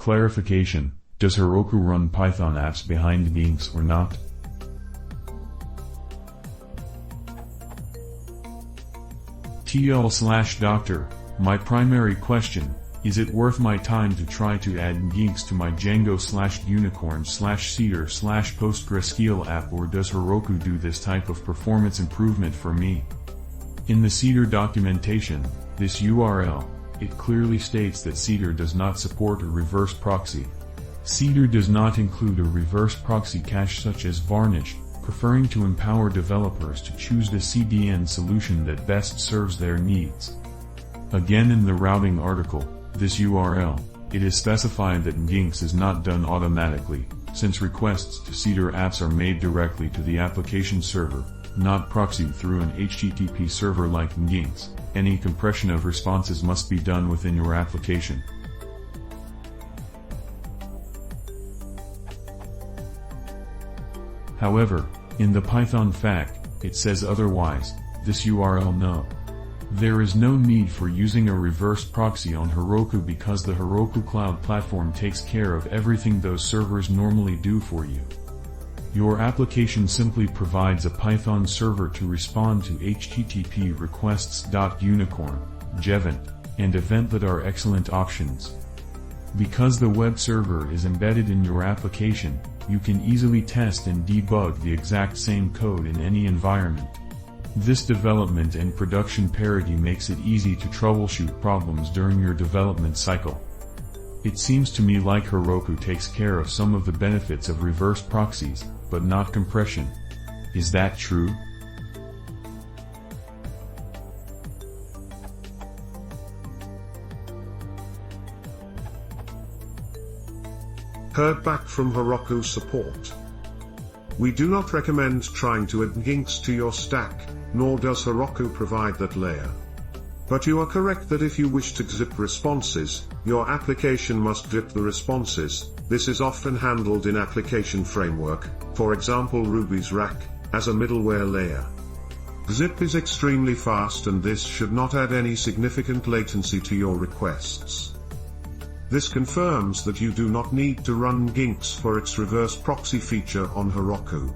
Clarification: does Heroku run Python apps behind Nginx or not? TL/Doctor, my primary question: is it worth my time to try to add Nginx to my Django/Unicorn/Cedar/PostgreSQL app, or does Heroku do this type of performance improvement for me? In the Cedar documentation, this URL, it clearly states that Cedar does not support a reverse proxy. Cedar does not include a reverse proxy cache such as Varnish, preferring to empower developers to choose the CDN solution that best serves their needs. Again, in the routing article, this URL, it is specified that Nginx is not done automatically, since requests to Cedar apps are made directly to the application server, not proxied through an HTTP server like Nginx. Any compression of responses must be done within your application. However, in the Python FAQ, it says otherwise. This URL no. There is no need for using a reverse proxy on Heroku because the Heroku Cloud Platform takes care of everything those servers normally do for you. Your application simply provides a Python server to respond to HTTP requests. Unicorn, Jevent, and Event are excellent options. Because the web server is embedded in your application, you can easily test and debug the exact same code in any environment. This development and production parity makes it easy to troubleshoot problems during your development cycle. It seems to me like Heroku takes care of some of the benefits of reverse proxies, but not compression. Is that true? Heard back from Heroku support. We do not recommend trying to add Nginx to your stack, nor does Heroku provide that layer. But you are correct that if you wish to zip responses, your application must zip the responses. This is often handled in application framework, for example Ruby's rack, as a middleware layer. Zip is extremely fast and this should not add any significant latency to your requests. This confirms that you do not need to run Nginx for its reverse proxy feature on Heroku.